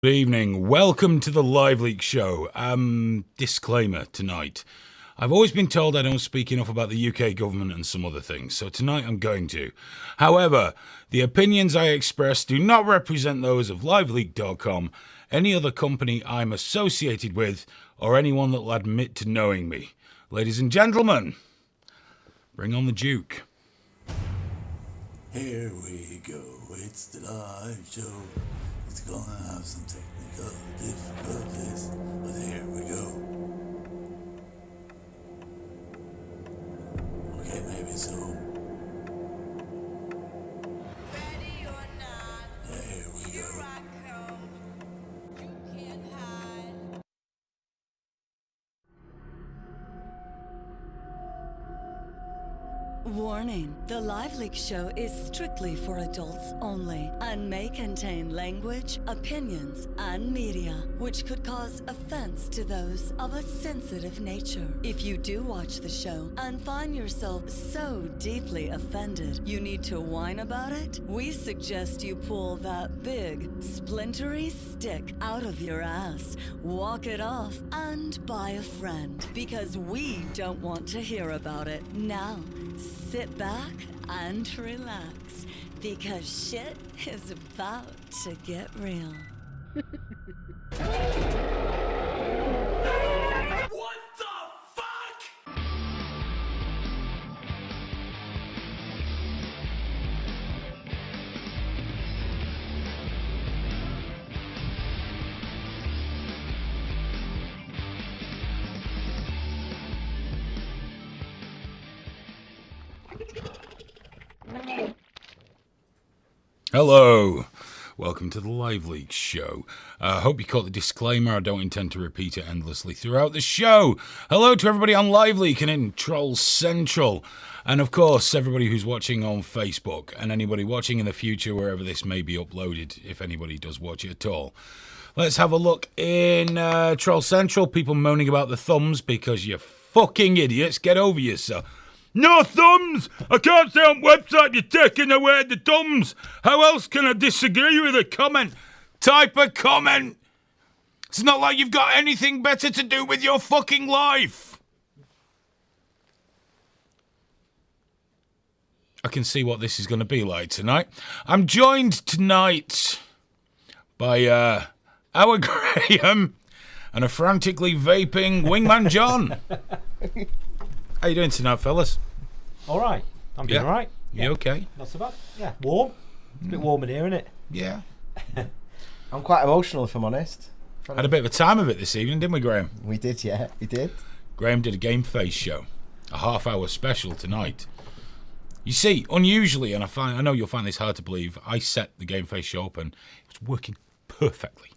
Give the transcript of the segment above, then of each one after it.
Good evening. Welcome to the LiveLeak Show. Disclaimer tonight. I've always been told I don't speak enough about the UK government and some other things, so tonight I'm going to. However, the opinions I express do not represent those of LiveLeak.com, any other company I'm associated with, or anyone that will admit to knowing me. Ladies and gentlemen, bring on the Duke. Here we go, it's the live show. It's gonna have some technical difficulties, but here we go. Okay, maybe so. Ready or not, Here we here go. I come. You can't hide. Warning, the LiveLeak Show is strictly for adults only and may contain language, opinions, and media, which could cause offense to those of a sensitive nature. If you do watch the show and find yourself so deeply offended you need to whine about it, we suggest you pull that big, splintery stick out of your ass, walk it off, and buy a friend, because we don't want to hear about it. Now, sit back and relax, because shit is about to get real. What the fuck? Hello. Welcome to the LiveLeak Show. I hope you caught the disclaimer. I don't intend to repeat it endlessly throughout the show. Hello to everybody on LiveLeak and in Troll Central. And of course, everybody who's watching on Facebook and anybody watching in the future wherever this may be uploaded, if anybody does watch it at all. Let's have a look in Troll Central. People moaning about the thumbs because you fucking idiots. Get over yourself. No thumbs! I can't say on website you're taking away the thumbs. How else can I disagree with a comment? Type a comment. It's not like you've got anything better to do with your fucking life. I can see what this is going to be like tonight. I'm joined tonight by our Graham and a frantically vaping Wingman John. How you doing tonight, fellas? All right. I'm doing Yeah. all right. You okay? Not so bad. Yeah. Warm. It's a bit warm in here, isn't it? Yeah. I'm quite emotional, if I'm honest. Had a bit of a time of it this evening, didn't we, Graham? We did, yeah, we did. Graham did a Game Face show, a half-hour special tonight. You see, unusually, and I know you'll find this hard to believe, I set the Game Face show up and it was working perfectly.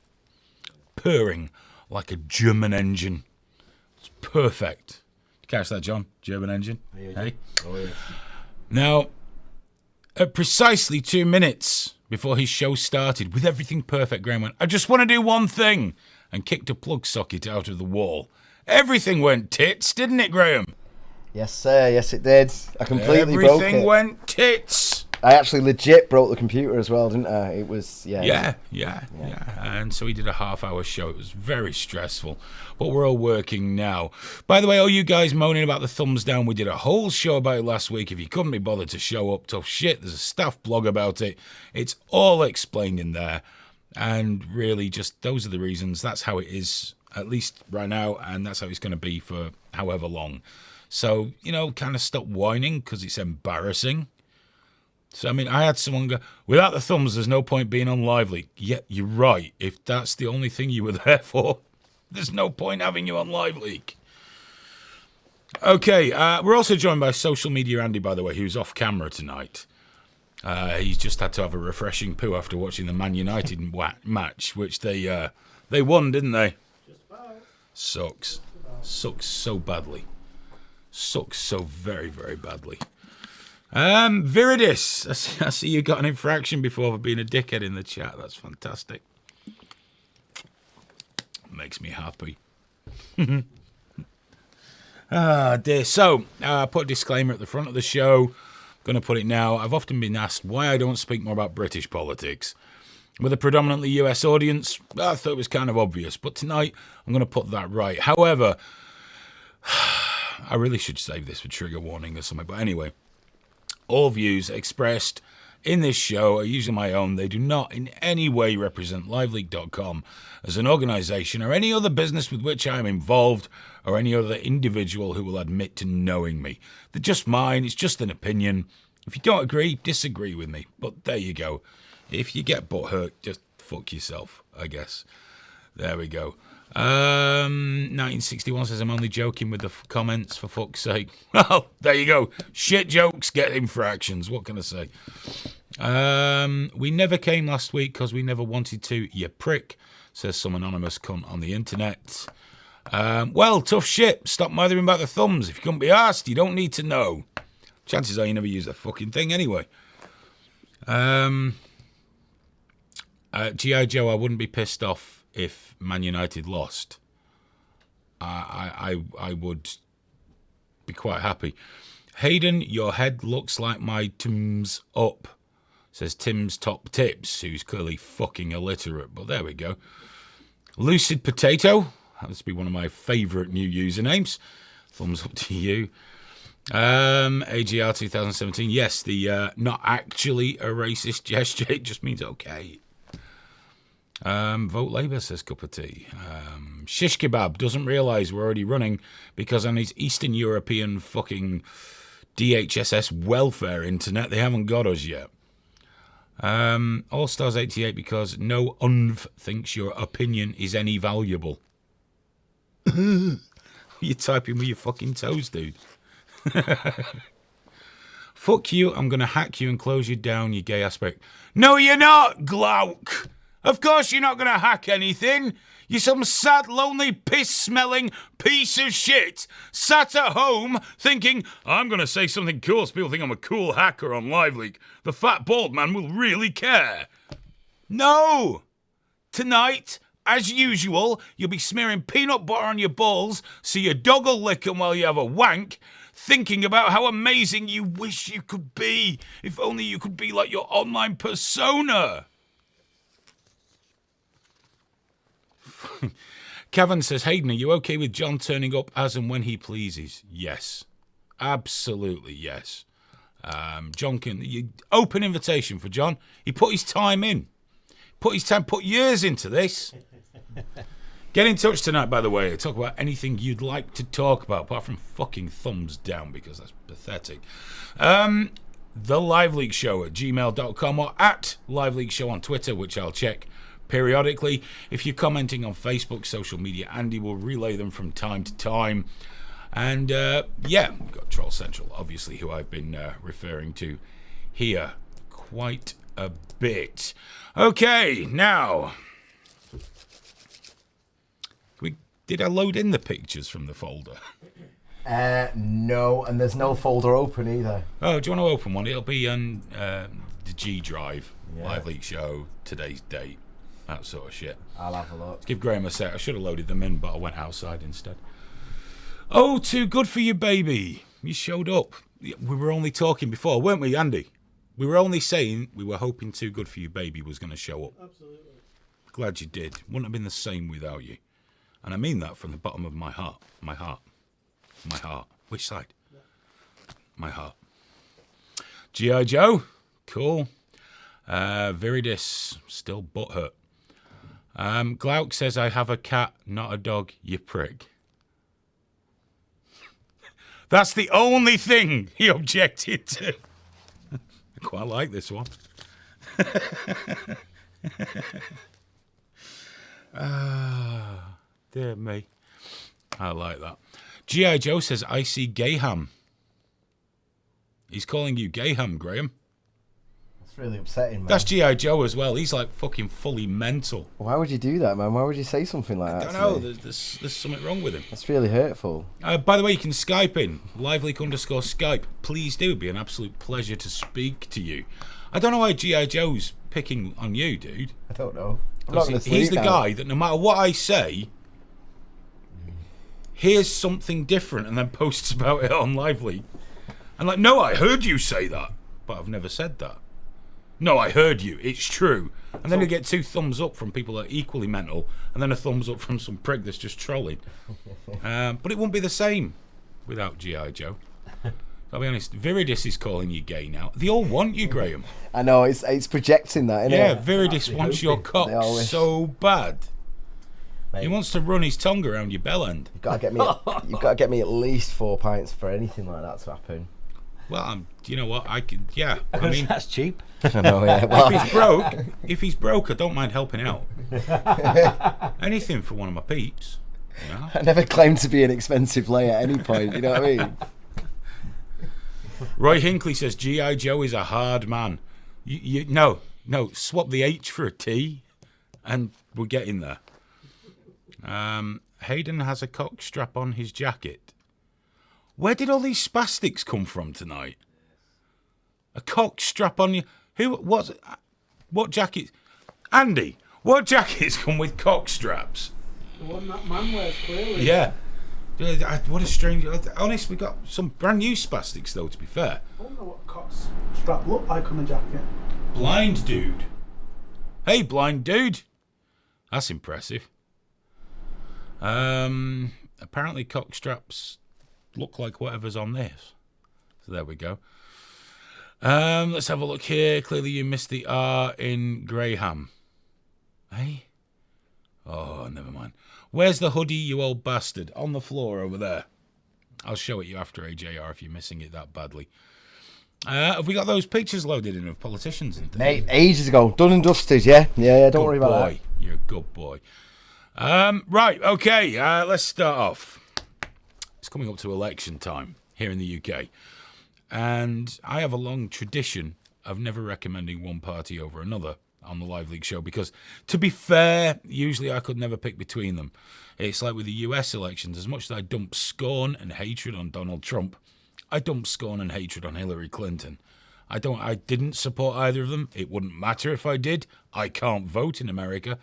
Purring like a German engine. It's perfect. Catch that, John? German engine. Hey. Oh, yes. Now, at precisely 2 minutes before his show started, with everything perfect, Graham went, I just want to do one thing, and kicked a plug socket out of the wall. Everything went tits, didn't it, Graham? Yes, sir, yes it did. I completely broke Everything it. went tits. I actually legit broke the computer as well, didn't I? It was, yeah. Yeah. And so he did a half-hour show. It was very stressful, but we're all working now. By the way, all you guys moaning about the thumbs down, we did a whole show about it last week. If you couldn't be bothered to show up, tough shit. There's a staff blog about it. It's all explained in there. And really, just those are the reasons. That's how it is, at least right now, and that's how it's going to be for however long. So, kind of stop whining because it's embarrassing. So, I had someone go, without the thumbs, there's no point being on LiveLeak. Yeah, you're right. If that's the only thing you were there for, there's no point having you on LiveLeak. Okay, we're also joined by Social Media Andy, by the way, who's off camera tonight. He's just had to have a refreshing poo after watching the Man United match, which they won, didn't they? Just about. Sucks. Sucks so badly. Sucks so very, very badly. Viridis, I see you got an infraction before for being a dickhead in the chat. That's fantastic. Makes me happy. Dear. So, I put a disclaimer at the front of the show. Going to put it now. I've often been asked why I don't speak more about British politics. with a predominantly US audience, I thought it was kind of obvious. But tonight, I'm going to put that right. However, I really should save this for trigger warning or something. But anyway, all views expressed in this show are usually my own. They do not in any way represent LiveLeak.com as an organisation or any other business with which I am involved or any other individual who will admit to knowing me. They're just mine. It's just an opinion. If you don't agree, disagree with me. But there you go. If you get butthurt, just fuck yourself, I guess. There we go. 1961 says, I'm only joking with the comments, for fuck's sake. Well, there you go. Shit jokes get infractions. What can I say? We never came last week because we never wanted to, you prick, says some anonymous cunt on the internet. Well, tough shit. Stop mothering about the thumbs. If you couldn't be asked, you don't need to know. Chances are you never use the fucking thing anyway. G.I. Joe, I wouldn't be pissed off if Man United lost. I would be quite happy. Hayden, your head looks like my Tim's up, says Tim's Top Tips, who's clearly fucking illiterate, but there we go. Lucid Potato, that must be one of my favourite new usernames. Thumbs up to you. AGR 2017, yes, the not actually a racist gesture, it just means okay. Vote Labour, says Cup of Tea. Shish Kebab doesn't realise we're already running because on his Eastern European fucking DHSS welfare internet, they haven't got us yet. All Stars 88 because no unv thinks your opinion is any valuable. You're typing with your fucking toes, dude. Fuck you, I'm going to hack you and close you down, you gay aspect. No, you're not, Glauc. Of course you're not going to hack anything. You're some sad, lonely, piss-smelling piece of shit sat at home thinking, I'm going to say something cool so people think I'm a cool hacker on LiveLeak. The fat bald man will really care. No! Tonight, as usual, you'll be smearing peanut butter on your balls so your dog will lick them while you have a wank, thinking about how amazing you wish you could be. If only you could be like your online persona. Kevin says, Hayden, are you okay with John turning up as and when he pleases? Yes. Absolutely, yes. John open invitation for John. He put his time in. Put years into this. Get in touch tonight, by the way. Talk about anything you'd like to talk about, apart from fucking thumbs down, because that's pathetic. The LiveLeak Show at gmail.com or at LiveLeak Show on Twitter, which I'll check periodically. If you're commenting on Facebook, social media, Andy will relay them from time to time. And yeah, we've got Troll Central, obviously, who I've been referring to here quite a bit. Okay, now, did I load in the pictures from the folder? No, and there's no folder open either. Oh, do you want to open one? It'll be on the G drive, Yeah. LiveLeak Show, today's date, that sort of shit. I'll have a look. Let's give Graham a sec. I should have loaded them in, but I went outside instead. Oh, too good for you, baby. You showed up. We were only talking before, weren't we, Andy? We were only saying we were hoping Too Good For You Baby was going to show up. Absolutely. Glad you did. Wouldn't have been the same without you. And I mean that from the bottom of my heart. My heart. My heart. Which side? Yeah. My heart. G.I. Joe. Cool. Viridis. Still butthurt. Glauc says, I have a cat, not a dog, you prick. That's the only thing he objected to. I quite like this one. Dear me. I like that. G.I. Joe says, I see Gayham. He's calling you Gayham, Graham. That's really upsetting, man. That's G.I. Joe as well. He's like fucking fully mental. Why would you do that, man? Why would you say something like that? I don't know. There's something wrong with him. That's really hurtful. By the way, you can Skype in. LiveLeak_Skype. Please do. It'd be an absolute pleasure to speak to you. I don't know why G.I. Joe's picking on you, dude. I don't know. I'm not gonna sleep He's the now. guy that no matter what I say, hears something different and then posts about it on LiveLeak. I'm like, no, I heard you say that, but I've never said that. No, I heard you. It's true. And then you get 2 thumbs up from people that are equally mental, and then a thumbs up from some prick that's just trolling. But it won't be the same without G.I. Joe. I'll be honest, Viridis is calling you gay now. They all want you, Graham. I know, it's projecting that, isn't Yeah, it? Viridis wants your cock They always- so bad. Mate. He wants to run his tongue around your bell end. You've got to get me at least 4 pints for anything like that to happen. Well, you know what? I could, yeah. I mean, That's cheap. I know, yeah. Well, if he's broke, I don't mind helping out. Anything for one of my peeps. You know? I never claimed to be an expensive lay at any point. You know what I mean? Roy Hinckley says G.I. Joe is a hard man. No, swap the H for a T, and we're getting there. Hayden has a cock strap on his jacket. Where did all these spastics come from tonight? A cock strap on you? What jacket? Andy, what jackets come with cock straps? The one that man wears, clearly. Yeah. What a strange... Honest, we got some brand new spastics, though, to be fair. I don't know what Cott's strap looked like on the jacket. Blind dude. Hey, blind dude. That's impressive. Apparently cock straps look like whatever's on this. So there we go. Let's have a look here. Clearly you missed the R in Graham. Hey? Oh, never mind. Where's the hoodie, you old bastard? On the floor over there. I'll show it you after AJR if you're missing it that badly. Have we got those pictures loaded in of politicians and things? Mate, ages ago. Done and dusted, yeah? Yeah, don't worry about that. You're a good boy. Right, okay, let's start off. It's coming up to election time here in the UK. And I have a long tradition of never recommending one party over another on the LiveLeak Show because, to be fair, usually I could never pick between them. It's like with the US elections. As much as I dump scorn and hatred on Donald Trump, I dump scorn and hatred on Hillary Clinton. I didn't support either of them. It wouldn't matter if I did. I can't vote in America.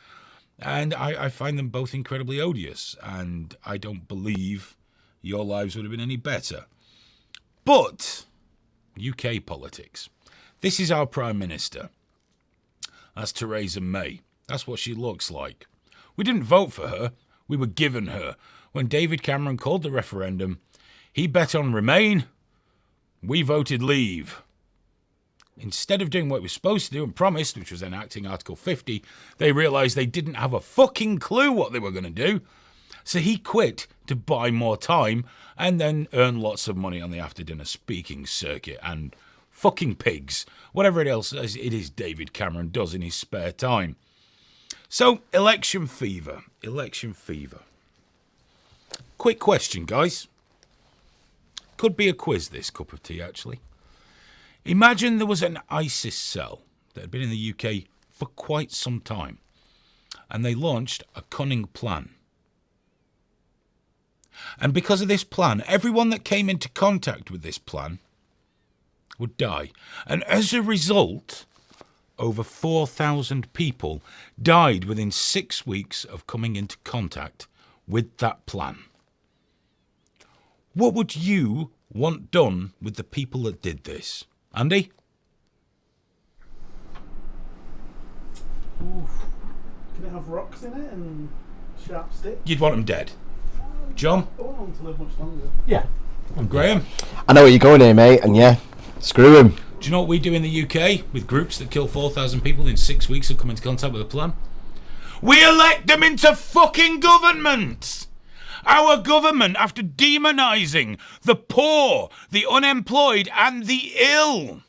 And I find them both incredibly odious. And I don't believe your lives would have been any better. But UK politics. This is our Prime Minister. That's Theresa May. That's what she looks like. We didn't vote for her. We were given her. When David Cameron called the referendum, he bet on Remain. We voted Leave. Instead of doing what we were supposed to do and promised, which was enacting Article 50, they realised they didn't have a fucking clue what they were going to do. So he quit to buy more time and then earn lots of money on the after-dinner speaking circuit and fucking pigs, whatever else it is David Cameron does in his spare time. So, election fever. Election fever. Quick question, guys. Could be a quiz, this cup of tea, actually. Imagine there was an ISIS cell that had been in the UK for quite some time, and they launched a cunning plan. And because of this plan, everyone that came into contact with this plan would die. And as a result, over 4,000 people died within 6 weeks of coming into contact with that plan. What would you want done with the people that did this? Andy? Oof. Can it have rocks in it and sharp sticks? You'd want them dead. John? I want them to live much longer. Yeah. Graham? I know where you're going here, mate, and yeah, screw him. Do you know what we do in the UK with groups that kill 4,000 people in 6 weeks of coming into contact with a plan? We elect them into fucking government! Our government, after demonising the poor, the unemployed and the ill,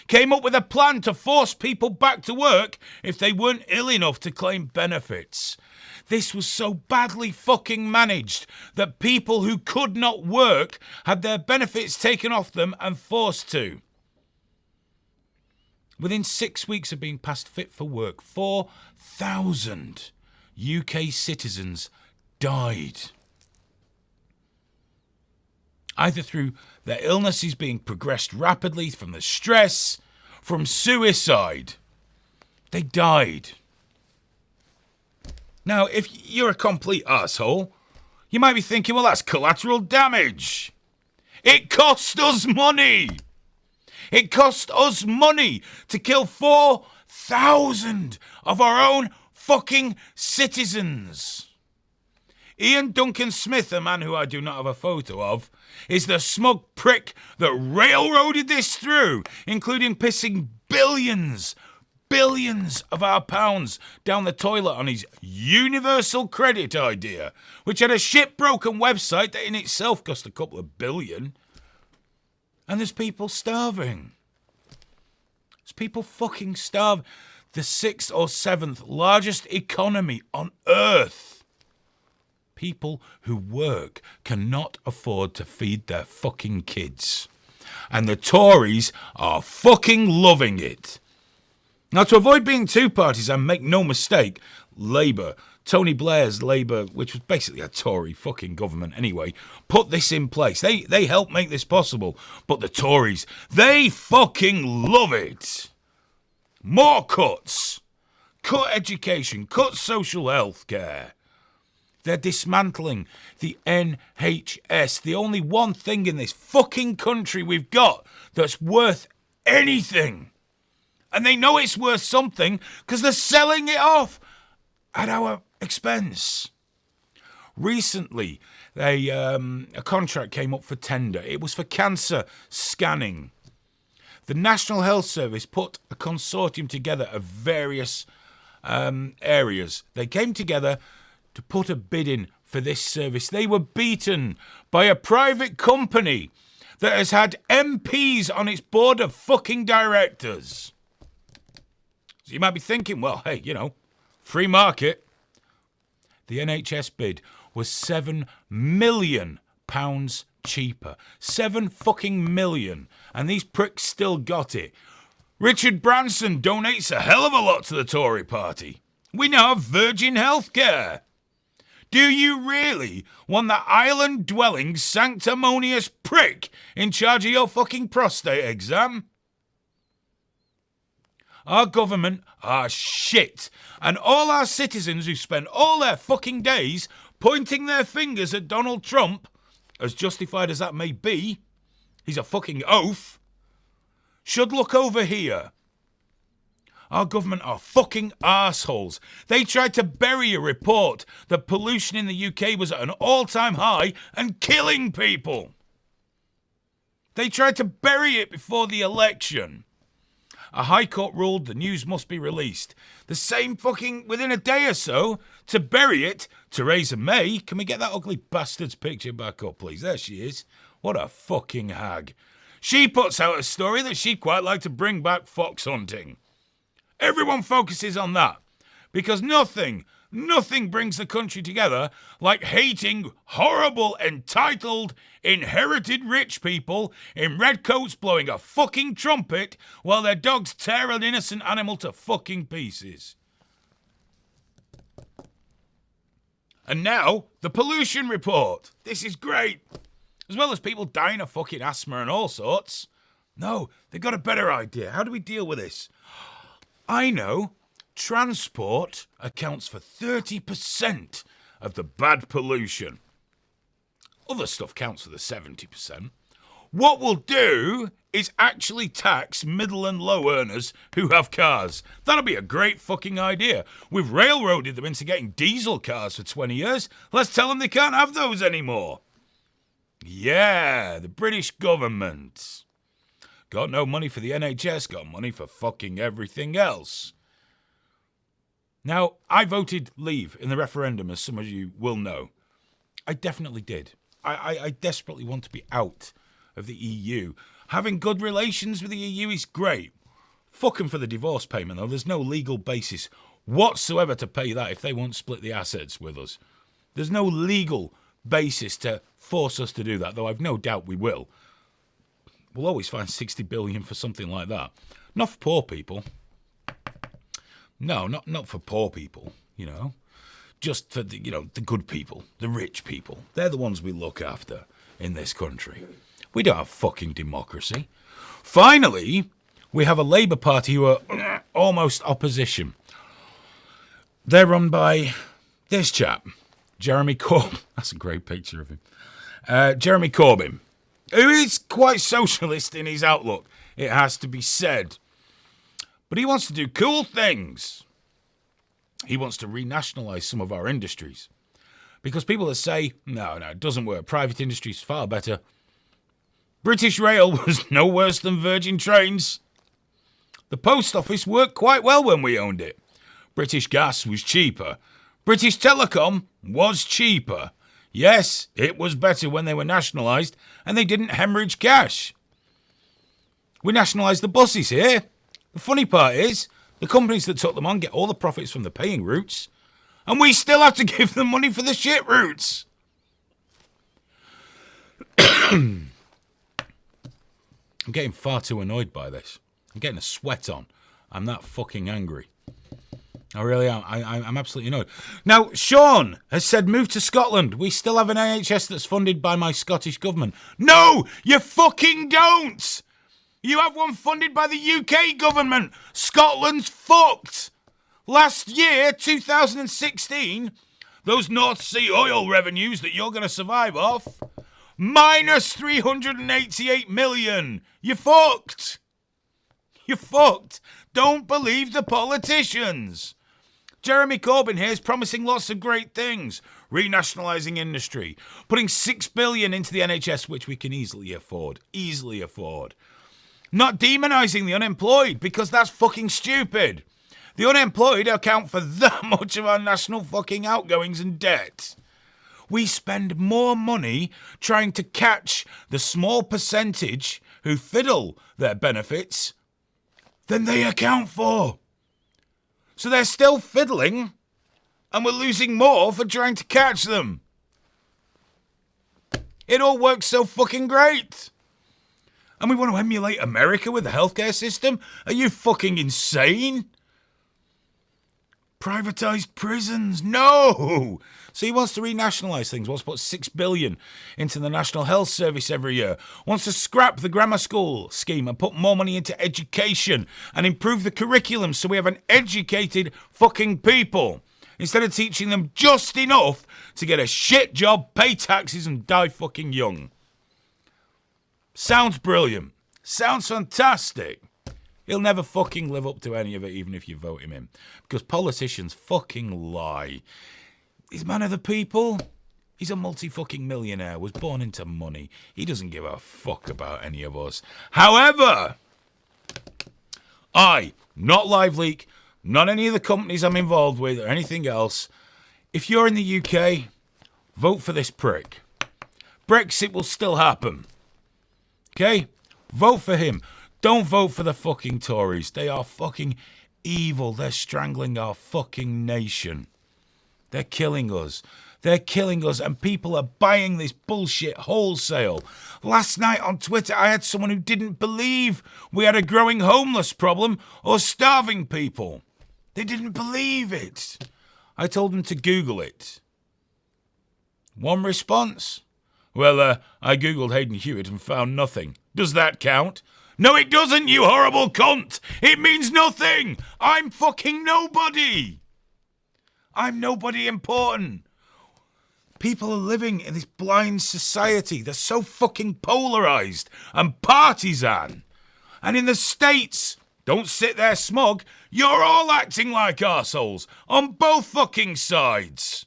came up with a plan to force people back to work if they weren't ill enough to claim benefits. This was so badly fucking managed that people who could not work had their benefits taken off them and forced to. Within 6 weeks of being passed fit for work, 4,000 UK citizens died. Either through their illnesses being progressed rapidly, from the stress, from suicide. They died. Now, if you're a complete asshole, you might be thinking, well, that's collateral damage. It cost us money. It cost us money to kill 4,000 of our own fucking citizens. Ian Duncan Smith, a man who I do not have a photo of, is the smug prick that railroaded this through, including pissing billions of our pounds down the toilet on his universal credit idea, which had a shit-broken website that in itself cost a couple of billion. And there's people starving. There's people fucking starving. The 6th or 7th largest economy on earth. People who work cannot afford to feed their fucking kids. And the Tories are fucking loving it. Now, to avoid being two parties, and make no mistake, Labour, Tony Blair's Labour, which was basically a Tory fucking government anyway, put this in place. They helped make this possible. But the Tories, they fucking love it. More cuts. Cut education. Cut social health care. They're dismantling the NHS, the only one thing in this fucking country we've got that's worth anything. And they know it's worth something because they're selling it off at our expense. Recently, a contract came up for tender. It was for cancer scanning. The National Health Service put a consortium together of various areas. They came together to put a bid in for this service. They were beaten by a private company that has had MPs on its board of fucking directors. So you might be thinking, well, hey, free market. The NHS bid was £7 million cheaper. 7 fucking million. And these pricks still got it. Richard Branson donates a hell of a lot to the Tory party. We now have Virgin Healthcare. Do you really want that island-dwelling, sanctimonious prick in charge of your fucking prostate exam? Our government are shit. And all our citizens who spend all their fucking days pointing their fingers at Donald Trump, as justified as that may be, he's a fucking oaf, should look over here. Our government are fucking arseholes. They tried to bury a report that pollution in the UK was at an all-time high and killing people. They tried to bury it before the election. A High Court ruled the news must be released. The same fucking within a day or so to bury it. Theresa May, can we get that ugly bastard's picture back up, please? There she is. What a fucking hag. She puts out a story that she'd quite like to bring back fox hunting. Everyone focuses on that because nothing brings the country together like hating horrible, entitled, inherited rich people in red coats blowing a fucking trumpet while their dogs tear an innocent animal to fucking pieces. And now, the pollution report. This is great. As well as people dying of fucking asthma and all sorts. No, they've got a better idea. How do we deal with this? I know. Transport accounts for 30% of the bad pollution. Other stuff counts for the 70%. What we'll do is actually tax middle and low earners who have cars. That'll be a great fucking idea. We've railroaded them into getting diesel cars for 20 years. Let's tell them they can't have those anymore. Yeah, the British government. Got no money for the NHS, got money for fucking everything else. Now, I voted leave in the referendum, as some of you will know. I definitely did. I desperately want to be out of the EU. Having good relations with the EU is great. Fuck them for the divorce payment, though. There's no legal basis whatsoever to pay that if they won't split the assets with us. There's no legal basis to force us to do that, though I've no doubt we will. We'll always find 60 billion for something like that. Not for poor people. No, not for poor people, Just for the good people, the rich people. They're the ones we look after in this country. We don't have fucking democracy. Finally, we have a Labour Party who are almost opposition. They're run by this chap, Jeremy Corbyn. That's a great picture of him. Jeremy Corbyn, who is quite socialist in his outlook. It has to be said. But he wants to do cool things. He wants to renationalise some of our industries. Because people that say, no, it doesn't work. Private industry is far better. British Rail was no worse than Virgin Trains. The post office worked quite well when we owned it. British Gas was cheaper. British Telecom was cheaper. Yes, it was better when they were nationalised and they didn't hemorrhage cash. We nationalised the buses here. The funny part is, the companies that took them on get all the profits from the paying routes, and we still have to give them money for the shit routes. I'm getting far too annoyed by this. I'm getting a sweat on. I'm that fucking angry. I really am. I'm absolutely annoyed. Now, Sean has said, move to Scotland. We still have an NHS that's funded by my Scottish government. No, you fucking don't. You have one funded by the UK government. Scotland's fucked. Last year, 2016, those North Sea oil revenues that you're going to survive off, minus 388 million. You're fucked. You're fucked. Don't believe the politicians. Jeremy Corbyn here is promising lots of great things. Renationalising industry. Putting $6 billion into the NHS, which we can easily afford. Easily afford. Not demonising the unemployed, because that's fucking stupid. The unemployed account for that much of our national fucking outgoings and debt. We spend more money trying to catch the small percentage who fiddle their benefits than they account for. So they're still fiddling, and we're losing more for trying to catch them. It all works so fucking great. And we want to emulate America with the healthcare system? Are you fucking insane? Privatised prisons? No! So he wants to renationalise things, wants to put $6 billion into the National Health Service every year, wants to scrap the grammar school scheme and put more money into education and improve the curriculum so we have an educated fucking people, instead of teaching them just enough to get a shit job, pay taxes and die fucking young. Sounds brilliant. Sounds fantastic. He'll never fucking live up to any of it, even if you vote him in. Because politicians fucking lie. He's a man of the people. He's a multi-fucking millionaire, was born into money. He doesn't give a fuck about any of us. However, not LiveLeak, not any of the companies I'm involved with or anything else, if you're in the UK, vote for this prick. Brexit will still happen. Okay? Vote for him. Don't vote for the fucking Tories. They are fucking evil. They're strangling our fucking nation. They're killing us. They're killing us, and people are buying this bullshit wholesale. Last night on Twitter, I had someone who didn't believe we had a growing homeless problem or starving people. They didn't believe it. I told them to Google it. One response? Well, I Googled Hayden Hewitt and found nothing. Does that count? No, it doesn't, you horrible cunt! It means nothing! I'm fucking nobody! I'm nobody important. People are living in this blind society. They're so fucking polarised and partisan. And in the States, don't sit there smug, you're all acting like arseholes on both fucking sides.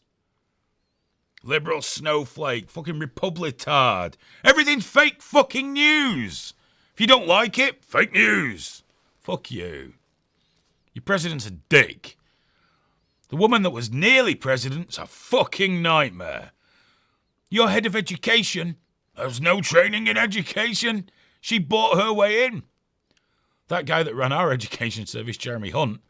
Liberal snowflake, fucking republicard. Everything's fake fucking news. If you don't like it, fake news. Fuck you. Your president's a dick. The woman that was nearly president's a fucking nightmare. Your head of education has no training in education. She bought her way in. That guy that ran our education service, Jeremy Hunt,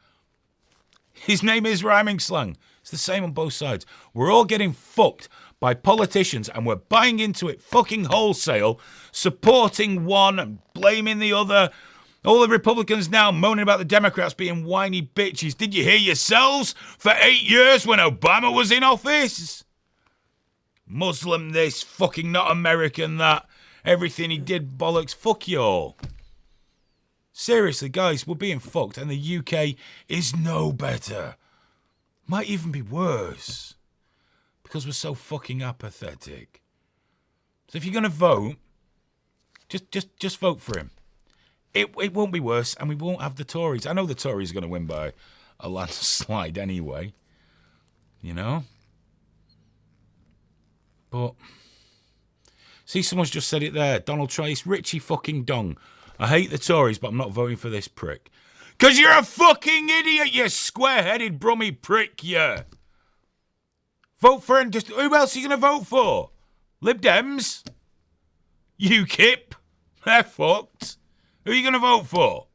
his name is rhyming slang. It's the same on both sides. We're all getting fucked by politicians and we're buying into it fucking wholesale, supporting one and blaming the other. All the Republicans now moaning about the Democrats being whiny bitches. Did you hear yourselves? For 8 years when Obama was in office? Muslim this, fucking not American that. Everything he did bollocks. Fuck you all. Seriously, guys, we're being fucked and the UK is no better. Might even be worse. Because we're so fucking apathetic. So if you're going to vote, just vote for him. It won't be worse, and we won't have the Tories. I know the Tories are going to win by a landslide anyway, you know? But, see, someone's just said it there. Donald Trump, it's Richie fucking Dong. I hate the Tories, but I'm not voting for this prick. Because you're a fucking idiot, you square-headed brummy prick, you. Vote for him. Just who else are you going to vote for? Lib Dems? UKIP? They're fucked. Who are you going to vote for?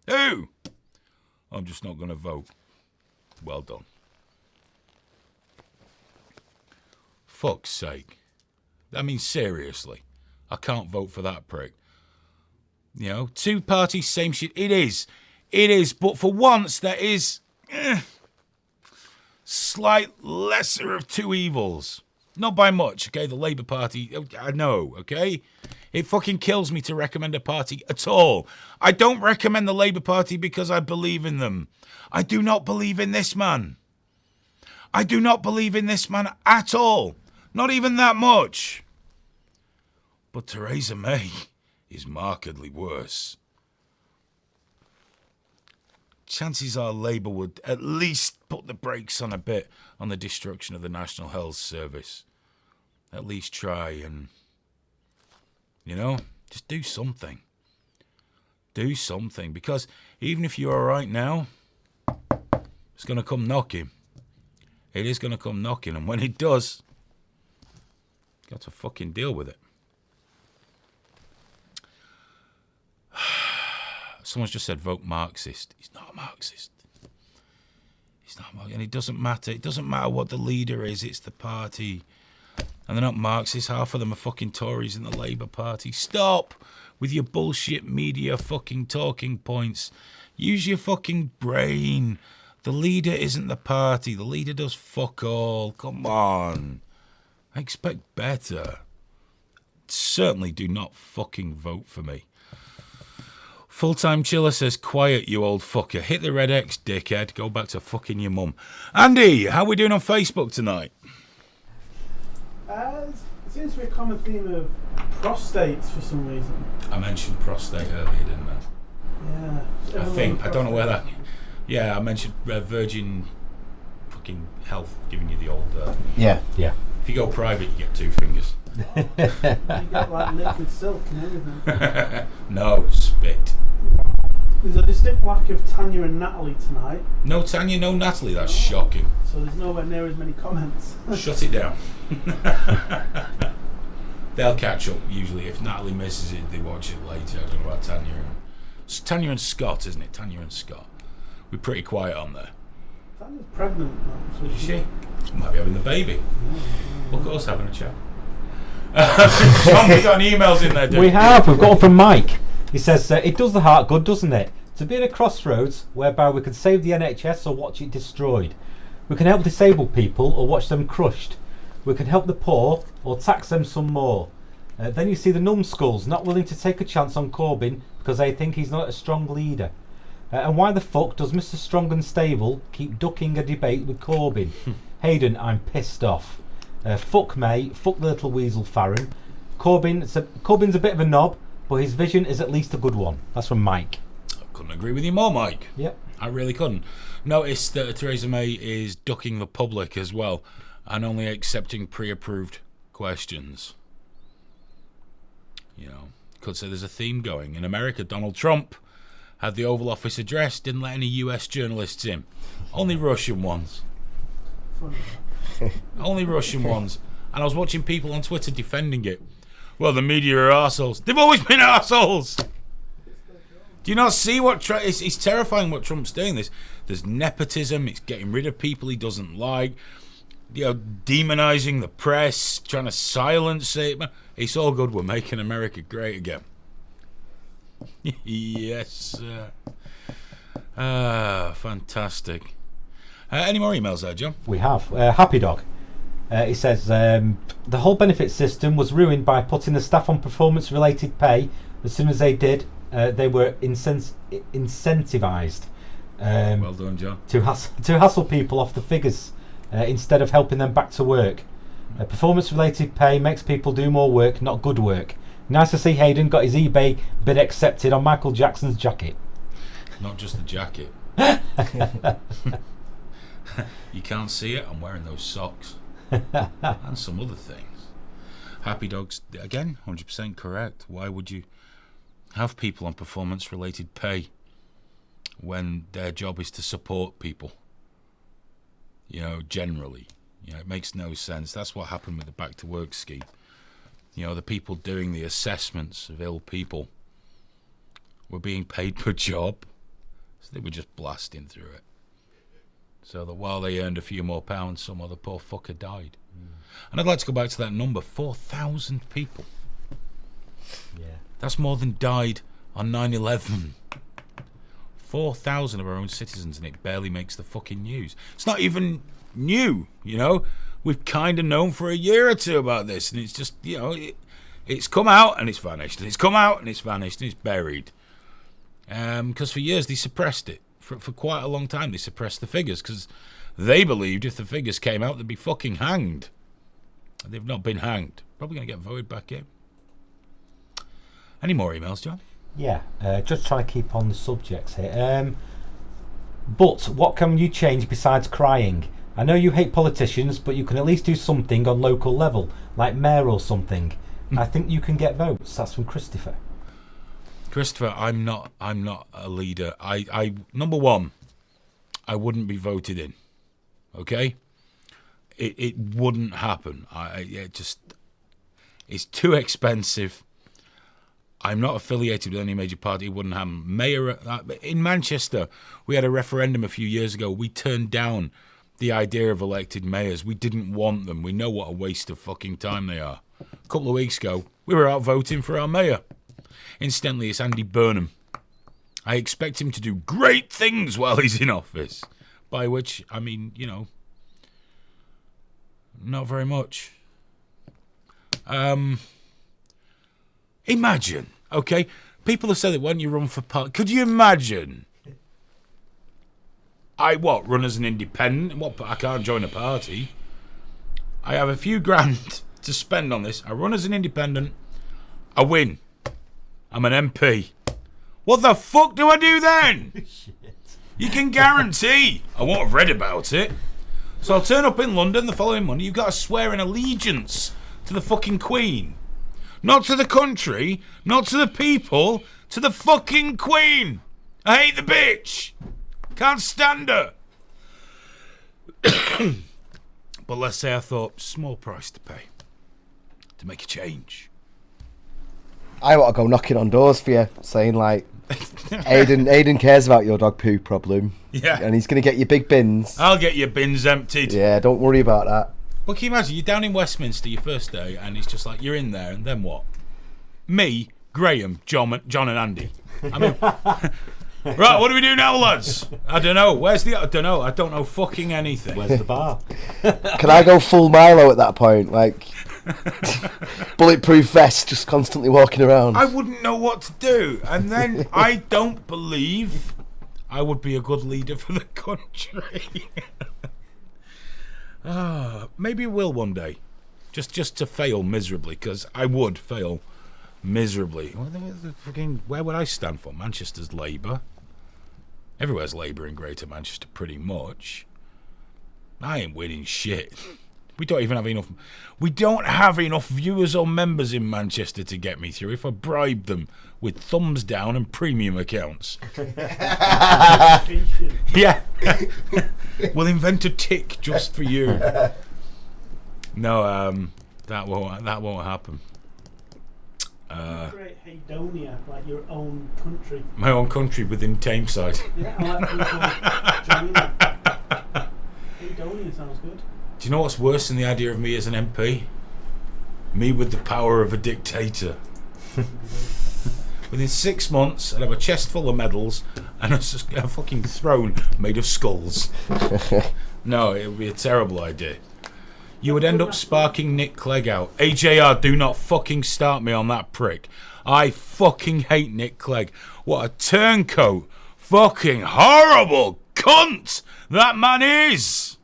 Who? I'm just not going to vote. Well done. Fuck's sake. I mean, seriously. I can't vote for that prick. You know, two parties, same shit. It is. It is. But for once, there is slight lesser of two evils. Not by much, okay? The Labour Party, I know, okay? It fucking kills me to recommend a party at all. I don't recommend the Labour Party because I believe in them. I do not believe in this man. I do not believe in this man at all. Not even that much. But Theresa May is markedly worse. Chances are Labour would at least put the brakes on a bit on the destruction of the National Health Service. At least try and, you know, just do something. Do something. Because even if you're all right now, it's going to come knocking. It is going to come knocking. And when it does, you've got to fucking deal with it. Someone's just said vote Marxist. He's not a Marxist. He's not a Marxist. And it doesn't matter. It doesn't matter what the leader is. It's the party. And they're not Marxists. Half of them are fucking Tories in the Labour Party. Stop with your bullshit media fucking talking points. Use your fucking brain. The leader isn't the party. The leader does fuck all. Come on. I expect better. Certainly do not fucking vote for me. Full-time Chiller says, quiet, you old fucker. Hit the red X, dickhead. Go back to fucking your mum. Andy, how are we doing on Facebook tonight? It seems to be a common theme of prostates for some reason. I mentioned prostate earlier, didn't I? Yeah. I think. I don't know where that... Yeah, I mentioned Virgin fucking Health giving you the old... Yeah. If you go private, you get 2 fingers. You get like liquid silk and everything. No, spit. There's a distinct lack of Tanya and Natalie tonight. No Tanya, no Natalie. That's shocking. So there's nowhere near as many comments. Shut it down. They'll catch up usually. If Natalie misses it, they watch it later. I don't know about Tanya. It's Tanya and Scott, isn't it? Tanya and Scott. We're pretty quiet on there. Tanya's pregnant now. So Is she? Might be having the baby. Look at us having a chat. John, we got any emails in there, dude? We have. We've got one from Mike. He says, it does the heart good, doesn't it? To be at a crossroads whereby we can save the NHS or watch it destroyed. We can help disabled people or watch them crushed. We can help the poor or tax them some more. Then you see the numbskulls not willing to take a chance on Corbyn because they think he's not a strong leader. And why the fuck does Mr. Strong and Stable keep ducking a debate with Corbyn? Hayden, I'm pissed off. Fuck May, fuck the little weasel Farron. Corbyn's a bit of a knob, but his vision is at least a good one. That's from Mike. I couldn't agree with you more, Mike. Yep. I really couldn't. Notice that Theresa May is ducking the public as well and only accepting pre-approved questions. You know, could say there's a theme going. In America, Donald Trump had the Oval Office address, didn't let any US journalists in. Only Russian ones. funny. Only Russian ones. And I was watching people on Twitter defending it. Well, the media are arseholes. They've always been arseholes. Do you not see what... It's terrifying what Trump's doing. There's nepotism. It's getting rid of people he doesn't like. You know, demonizing the press. Trying to silence it. It's all good. We're making America great again. Yes, sir. Fantastic. Any more emails there, John? We have. Happy Dog. He says, the whole benefit system was ruined by putting the staff on performance-related pay. As soon as they did, they were incentivized Well done, John. to hassle people off the figures instead of helping them back to work. Performance-related pay makes people do more work, not good work. Nice to see Hayden got his eBay bid accepted on Michael Jackson's jacket. Not just the jacket. You can't see it. I'm wearing those socks. And some other things. Happy Dogs, again, 100% correct. Why would you have people on performance-related pay when their job is to support people? You know, generally. You know, it makes no sense. That's what happened with the Back to Work scheme. You know, the people doing the assessments of ill people were being paid per job, so they were just blasting through it. So that while they earned a few more pounds, some other poor fucker died. And I'd like to go back to that number, 4,000 people. Yeah. That's more than died on 9/11. 4,000 of our own citizens, and it barely makes the fucking news. It's not even new, you know. We've kind of known for a year or two about this, and it's just, you know, it's come out and it's vanished, and it's come out and it's vanished and it's buried. Because for years they suppressed it. For quite a long time they suppressed the figures because they believed if the figures came out they'd be fucking hanged. They've not been hanged. Probably going to get voted back in. Any more emails, John? Yeah, just trying to keep on the subjects here. But what can you change besides crying? I know you hate politicians, but you can at least do something on local level, like mayor or something. I think you can get votes. That's from Christopher. Christopher, I'm not a leader. I number one, I wouldn't be voted in. Okay? It wouldn't happen. It's too expensive. I'm not affiliated with any major party. It wouldn't happen. Mayor in Manchester, we had a referendum a few years ago. We turned down the idea of elected mayors. We didn't want them. We know what a waste of fucking time they are. A couple of weeks ago, we were out voting for our mayor. Incidentally, it's Andy Burnham. I expect him to do great things while he's in office. By which, I mean, you know, not very much. Imagine, okay? People have said that when you run for party, could you imagine? Run as an independent? I can't join a party. I have a few grand to spend on this. I run as an independent. I win. I'm an MP. What the fuck do I do then? Shit. You can guarantee I won't have read about it. So I'll turn up in London the following Monday. You've got to swear an allegiance to the fucking Queen. Not to the country, not to the people, to the fucking Queen. I hate the bitch. Can't stand her. But let's say I thought, small price to pay to make a change. I want to go knocking on doors for you, saying like, Hayden cares about your dog poo problem. Yeah. And he's going to get you big bins. I'll get your bins emptied. Yeah, don't worry about that. Well, can you imagine, you're down in Westminster your first day, and it's just like, you're in there, and then what? Me, Graham, John and Andy. I mean, right, what do we do now, lads? I don't know. I don't know. I don't know fucking anything. Where's the bar? Can I go full Milo at that point? Like, bulletproof vest, just constantly walking around. I wouldn't know what to do. And then I don't believe I would be a good leader for the country. Maybe I will one day. Just to fail miserably, because I would fail miserably. Where would I stand for? Manchester's Labour. Everywhere's Labour in Greater Manchester, pretty much. I ain't winning shit. We don't have enough viewers or members in Manchester to get me through if I bribe them with thumbs down and premium accounts. Yeah. We'll invent a tick just for you. No, that won't happen. Create Haydonia, like your own country. My own country within Tameside. Yeah, I like people joining that. Haydonia sounds good. Do you know what's worse than the idea of me as an MP? Me with the power of a dictator. Within 6 months, I'd have a chest full of medals and a fucking throne made of skulls. No, it would be a terrible idea. You would end up sparking Nick Clegg out. AJR, do not fucking start me on that prick. I fucking hate Nick Clegg. What a turncoat. Fucking horrible cunt that man is.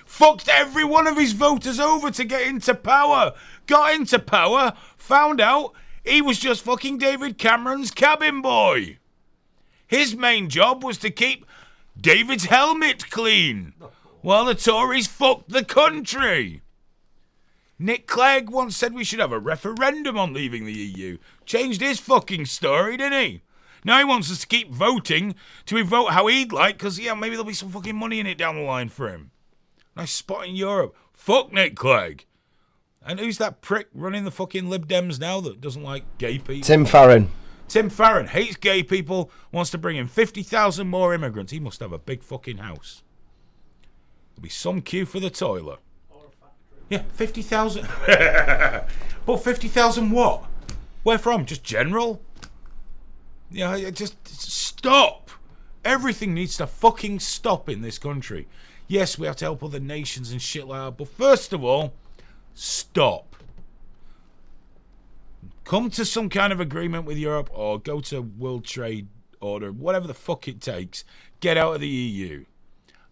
Fucked every one of his voters over to get into power. Got into power, found out He was just fucking David Cameron's cabin boy. His main job was to keep David's helmet clean while the Tories fucked the country. Nick Clegg once said we should have a referendum on leaving the EU. Changed his fucking story, didn't he? Now he wants us to keep voting till we vote how he'd like, because, yeah, maybe there'll be some fucking money in it down the line for him. Nice spot in Europe. Fuck Nick Clegg. And who's that prick running the fucking Lib Dems now that doesn't like gay people? Tim Farron. Tim Farron hates gay people, wants to bring in 50,000 more immigrants. He must have a big fucking house. There'll be some queue for the toilet. Yeah, 50,000. But 50,000 what? Where from? Just general? Yeah, just stop. Everything needs to fucking stop in this country. Yes, we have to help other nations and shit like that, but first of all, stop. Come to some kind of agreement with Europe or go to World Trade Order, whatever the fuck it takes. Get out of the EU.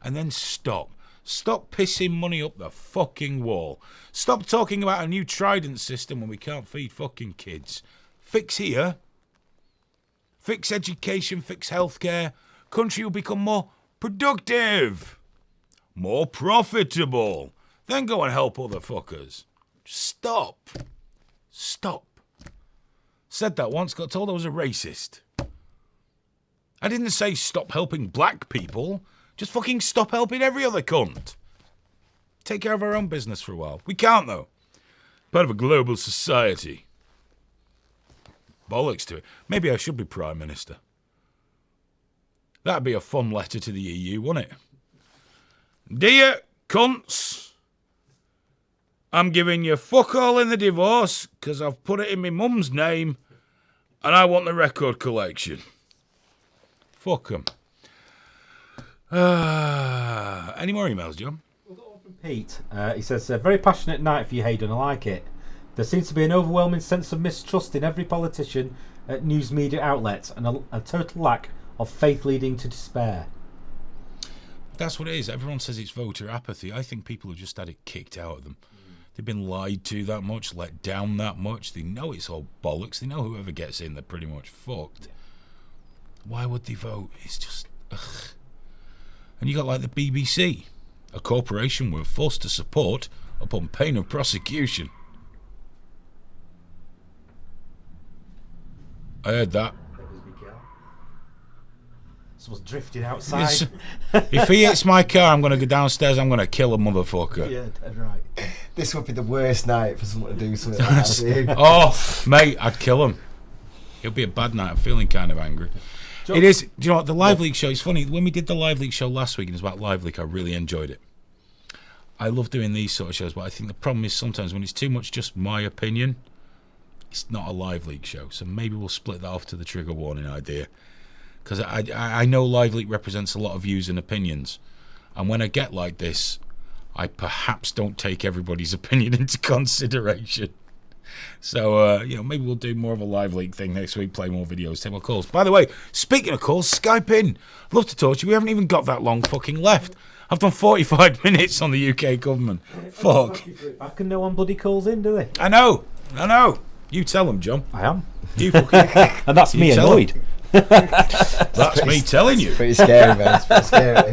And then stop. Stop pissing money up the fucking wall. Stop talking about a new Trident system when we can't feed fucking kids. Fix here. Fix education, fix healthcare. Country will become more productive. More profitable. Then go and help other fuckers. Stop. Stop. Said that once, got told I was a racist. I didn't say stop helping black people. Just fucking stop helping every other cunt. Take care of our own business for a while. We can't, though. Part of a global society. Bollocks to it. Maybe I should be Prime Minister. That'd be a fun letter to the EU, wouldn't it? Dear cunts, I'm giving you fuck all in the divorce because I've put it in my mum's name and I want the record collection. Fuck 'em. Any more emails, John? We've got one from Pete. He says, very passionate night for you, Hayden. I like it. There seems to be an overwhelming sense of mistrust in every politician at news media outlets and a total lack of faith leading to despair. That's what it is. Everyone says it's voter apathy. I think people have just had it kicked out of them. They've been lied to that much, let down that much. They know it's all bollocks. They know whoever gets in, they're pretty much fucked. Why would they vote? It's just... ugh. And you got like the BBC, a corporation we're forced to support upon pain of prosecution. I heard that. Someone's drifting outside. If he hits my car, I'm going to go downstairs, I'm going to kill a motherfucker. Yeah, dead right. This would be the worst night for someone to do something like that. Oh, mate, I'd kill him. It'll be a bad night. I'm feeling kind of angry. It is. Do you know what? The LiveLeak Show, it's funny. When we did the LiveLeak Show last week, and it was about LiveLeak, I really enjoyed it. I love doing these sort of shows, but I think the problem is sometimes when it's too much just my opinion, it's not a LiveLeak show. So maybe we'll split that off to the trigger warning idea. Because I know LiveLeak represents a lot of views and opinions. And when I get like this, I perhaps don't take everybody's opinion into consideration. So, maybe we'll do more of a LiveLeak thing next week, play more videos, take more calls. By the way, speaking of calls, Skype in. Love to talk to you. We haven't even got that long fucking left. I've done 45 minutes on the UK government. Fuck. Back and no one bloody calls in, do they? I know. You tell them, John. I am. You fucking... And that's me tell annoyed. That's me telling you. It's pretty scary, man. It's pretty scary.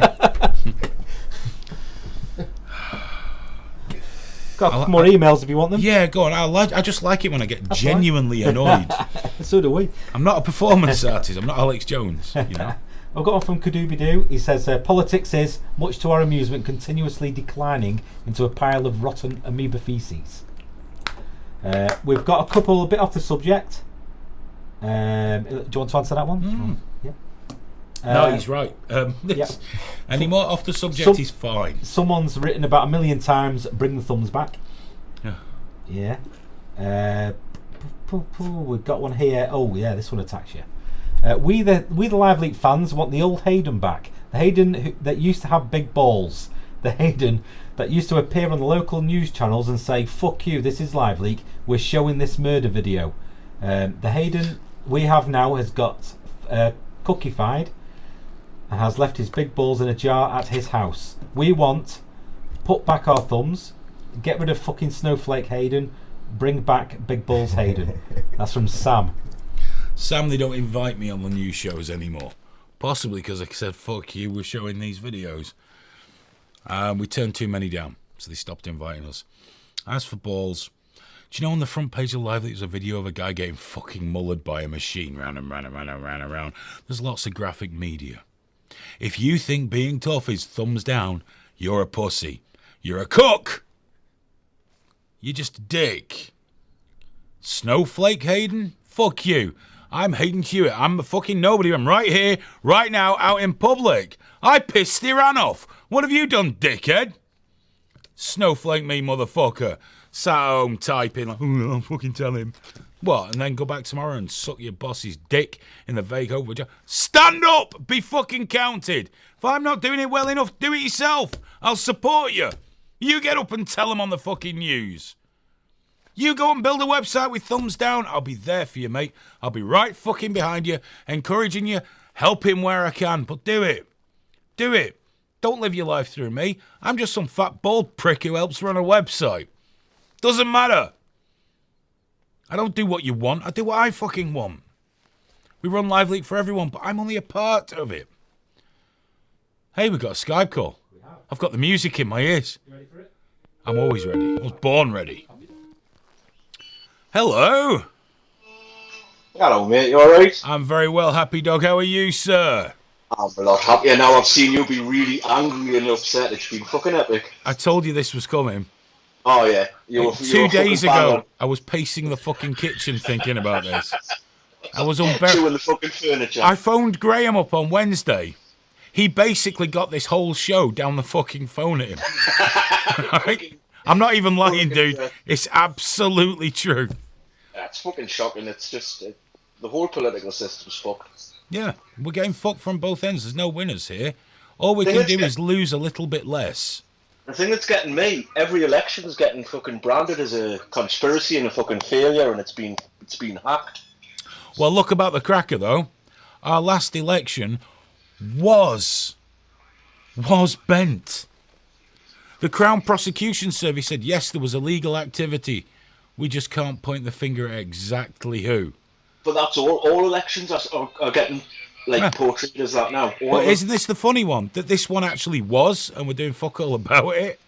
Got a couple more emails if you want them. Yeah, go on. I just like it when I get genuinely annoyed. So do we. I'm not a performance artist. I'm not Alex Jones, you know. I've got one from Kadoobie-Doo. He says, politics is, much to our amusement, continuously declining into a pile of rotten amoeba feces. We've got a couple a bit off the subject. Do you want to answer that one? Yeah. No, he's right. Any more off the subject is fine. Someone's written about 1 million times, bring the thumbs back. Yeah. We've got one here. Oh, yeah, this one attacks you. We the LiveLeak fans want the old Hayden back. The Hayden that used to have big balls. The Hayden that used to appear on the local news channels and say, fuck you, this is LiveLeak, we're showing this murder video. The Hayden we have now has got cookified and has left his big balls in a jar at his house. We want, put back our thumbs, get rid of fucking Snowflake Hayden, Bring back Big Balls Hayden. That's from Sam. Sam, they don't invite me on the new shows anymore. Possibly because I said, fuck you, we're showing these videos. We turned too many down, so they stopped inviting us. As for balls, do you know on the front page of LiveLeak there's a video of a guy getting fucking mullered by a machine round and round and round and round and round? There's lots of graphic media. If you think being tough is thumbs down, you're a pussy. You're a cook. You're just a dick. Snowflake Hayden? Fuck you. I'm Hayden Hewitt. I'm a fucking nobody. I'm right here, right now, out in public. I pissed Iran off. What have you done, dickhead? Snowflake me, motherfucker. Sat home typing like, oh, I'll fucking tell him. What, and then go back tomorrow and suck your boss's dick in the vague hope of... Stand up! Be fucking counted. If I'm not doing it well enough, do it yourself. I'll support you. You get up and tell them on the fucking news. You go and build a website with thumbs down, I'll be there for you, mate. I'll be right fucking behind you, encouraging you, helping where I can. But do it. Do it. Don't live your life through me. I'm just some fat bald prick who helps run a website. Doesn't matter. I don't do what you want. I do what I fucking want. We run LiveLeak for everyone, but I'm only a part of it. Hey, we got a Skype call. I've got the music in my ears. You ready for it? I'm always ready. I was born ready. Hello. Hello, mate. You alright? I'm very well, Happy Dog. How are you, sir? I'm a lot happier now. I've seen you be really angry and upset. It's been fucking epic. I told you this was coming. Oh, yeah. You were 2 days fucking bang ago, on. I was pacing the fucking kitchen thinking about this. I was Chewing unbearable. the fucking furniture. I phoned Graham up on Wednesday. He basically got this whole show down the fucking phone at him. Right? I'm not even lying, dude. It's absolutely true. Yeah, it's fucking shocking. It's just... the whole political system's fucked. Yeah, we're getting fucked from both ends. There's no winners here. All we Thing can is, do is lose a little bit less. The thing that's getting me, every election's getting fucking branded as a conspiracy and a fucking failure, and it's been hacked. Well, look about the cracker, though. Our last election was bent. The Crown Prosecution Service said, yes, there was illegal activity. We just can't point the finger at exactly who. But that's all elections are getting portrayed as that now. But isn't this the funny one? That this one actually was, and we're doing fuck all about it.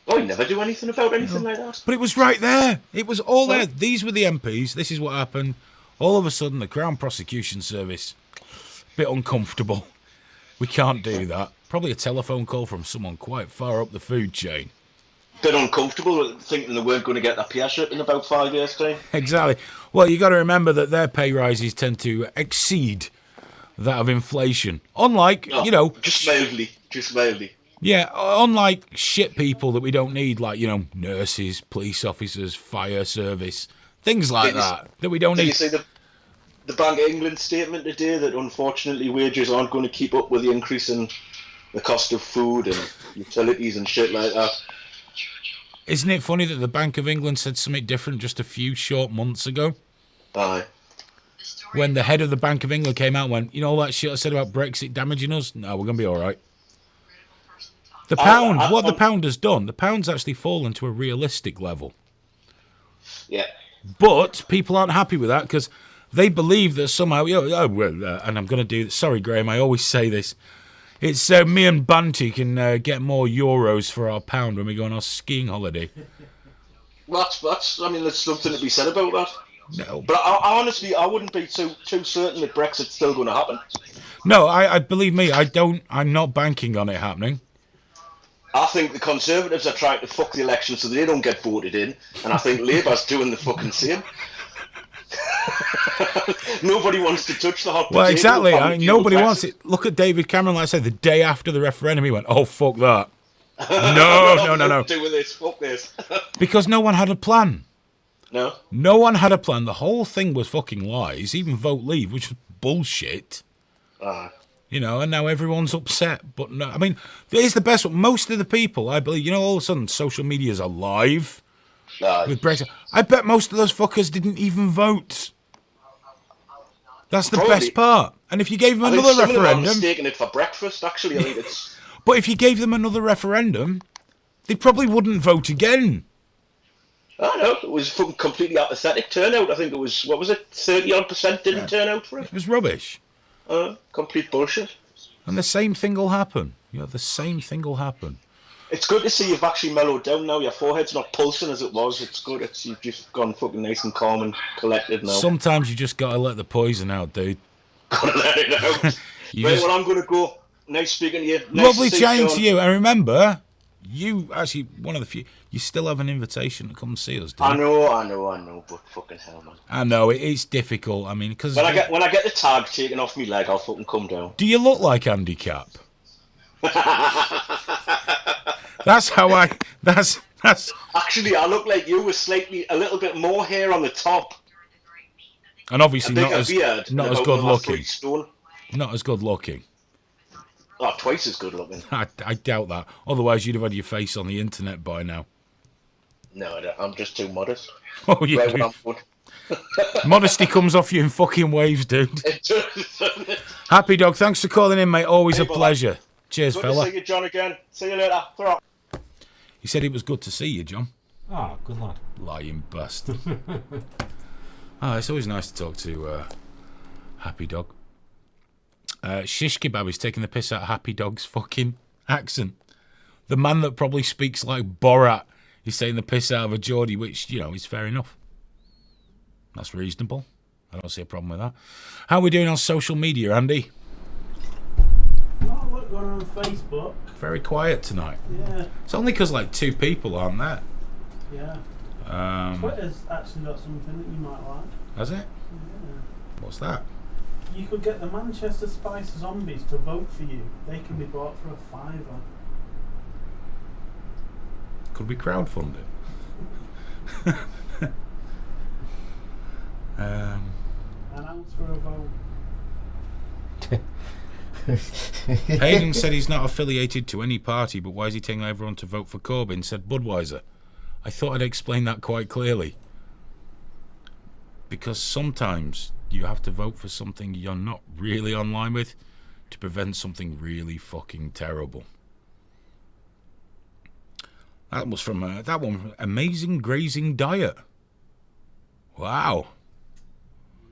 I never do anything about anything like that. But it was right there. It was all there. These were the MPs. This is what happened. All of a sudden, the Crown Prosecution Service, bit uncomfortable. We can't do that. Probably a telephone call from someone quite far up the food chain. Bit uncomfortable thinking they weren't going to get that pay ship in about 5 years' time. Exactly. Well, you got to remember that their pay rises tend to exceed that of inflation. Unlike, Just mildly. Yeah, unlike shit people that we don't need, like, nurses, police officers, fire service, things like that we don't Did need. you see the Bank of England statement today that unfortunately wages aren't going to keep up with the increase in the cost of food and utilities and shit like that? Isn't it funny that the Bank of England said something different just a few short months ago? Aye. When the head of the Bank of England came out and went, all that shit I said about Brexit damaging us? No, we're going to be all right. The pound, what the pound has done, the pound's actually fallen to a realistic level. Yeah. But people aren't happy with that because they believe that somehow, and I'm going to do, sorry, Graham, I always say this. It's me and Bunty can get more euros for our pound when we go on our skiing holiday. That's there's something to be said about that. No. But I honestly, I wouldn't be too certain that Brexit's still going to happen. No, I believe me, I'm not banking on it happening. I think the Conservatives are trying to fuck the election so they don't get voted in, and I think Labour's doing the fucking same. Nobody wants to touch the hot potato. Well, exactly. Nobody wants it. Look at David Cameron, like I said, the day after the referendum, he went, oh, fuck that. No. Do with this, fuck this. Because no one had a plan. No? No one had a plan. The whole thing was fucking lies, even Vote Leave, which was bullshit. And now everyone's upset. But no, here's the best one. Most of the people, I believe, all of a sudden social media's alive with Brexit. I bet most of those fuckers didn't even vote. That's the best part. And if you gave them another referendum... I think mistaking it for breakfast, actually. I think it's... But if you gave them another referendum, they probably wouldn't vote again. I know, it was fucking completely apathetic turnout. I think it was, what was it, 30-odd% didn't turn out for it. It was rubbish. Complete bullshit. And the same thing will happen. The same thing will happen. It's good to see you've actually mellowed down now. Your forehead's not pulsing as it was. It's good. You've just gone fucking nice and calm and collected now. Sometimes you just gotta let the poison out, dude. Gotta let it out. Right, well, I'm gonna go. Nice speaking to you. Nice Lovely to see chatting Sean. to you. And remember, you actually one of the few. You still have an invitation to come and see us, dude. I know. But fucking hell, man. I know it's difficult. I mean, because When I get the tag taken off me leg, I'll fucking come down. do you look like Andy Cap? That's how I. That's. Actually, I look like you with a little bit more hair on the top. And obviously A not bigger as beard. not and as about good another looking. 3 stone. Not as good looking. Oh, twice as good looking. I doubt that. Otherwise, you'd have had your face on the internet by now. No, I'm just too modest. Oh, you Right, do. well, I'm good. Modesty comes off you in fucking waves, dude. It does. Happy dog, thanks for calling in, mate. Always Hey, a brother. pleasure. Cheers, Good fella. to see you, John, again. See you later. Ta-ra. He said it was good to see you, John. Ah, good lad. Lying bastard. It's always nice to talk to Happy Dog. Shish Kebab is taking the piss out of Happy Dog's fucking accent. The man that probably speaks like Borat is taking the piss out of a Geordie, which, is fair enough. That's reasonable. I don't see a problem with that. How are we doing on social media, Andy? Oh, look, we're on Facebook. Very quiet tonight. Yeah, It's only because, 2 people aren't there. yeah. Twitter's actually got something that you might like. Has it? Yeah. What's that? You could get the Manchester Spice Zombies to vote for you. They can be bought for a £5. Could we crowdfund it? Announce for a vote. Hayden said he's not affiliated to any party, but why is he telling everyone to vote for Corbyn? Said Budweiser. I thought I'd explain that quite clearly. Because sometimes you have to vote for something you're not really online with to prevent something really fucking terrible. That was from that one, Amazing Grazing Diet. Wow.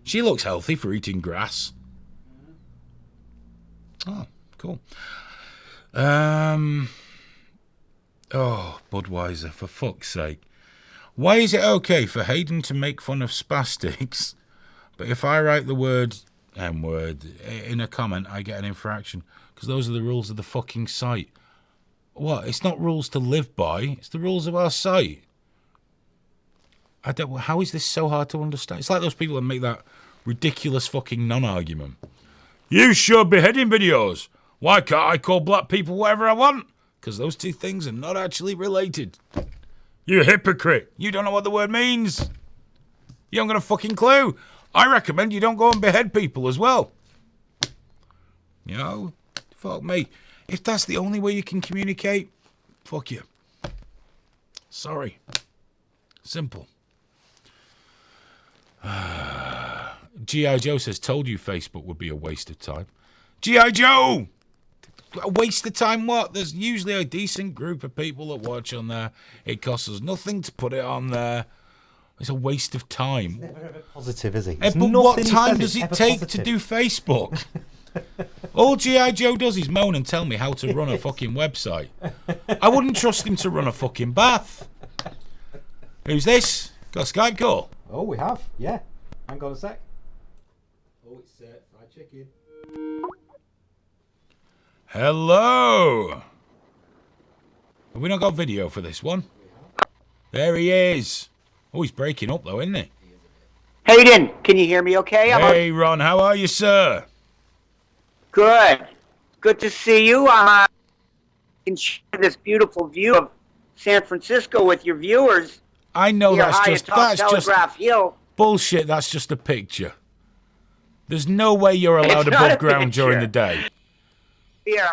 She looks healthy for eating grass. Oh, cool. Oh, Budweiser, for fuck's sake. Why is it okay for Hayden to make fun of spastics, but if I write the word M-word in a comment, I get an infraction? Because those are the rules of the fucking site. What? It's not rules to live by. It's the rules of our site. How is this so hard to understand? It's like those people that make that ridiculous fucking non-argument. You show beheading videos. Why can't I call black people whatever I want? Because those two things are not actually related. You hypocrite. You don't know what the word means. You haven't got a fucking clue. I recommend you don't go and behead people as well. Fuck me. If that's the only way you can communicate, fuck you. Sorry. Simple. G.I. Joe says, told you Facebook would be a waste of time. G.I. Joe! A waste of time what? There's usually a decent group of people that watch on there. It costs us nothing to put it on there. It's a waste of time. Never ever positive, is he? But what time does it take to do Facebook? All G.I. Joe does is moan and tell me how to run a fucking website. I wouldn't trust him to run a fucking bath. Who's this? Got a Skype call? Oh, we have. Yeah. Hang on a sec. Oh, it's fried chicken. Hello. Have we not got video for this one? There he is. Oh, he's breaking up though, isn't he? Hayden, can you hear me okay? Hey, Ron, how are you, sir? Good. Good to see you. I can share this beautiful view of San Francisco with your viewers. I know Here, that's high just atop Telegraph Hill. bullshit. That's just a picture. There's no way you're allowed It's not above a ground during the picture. day. Here,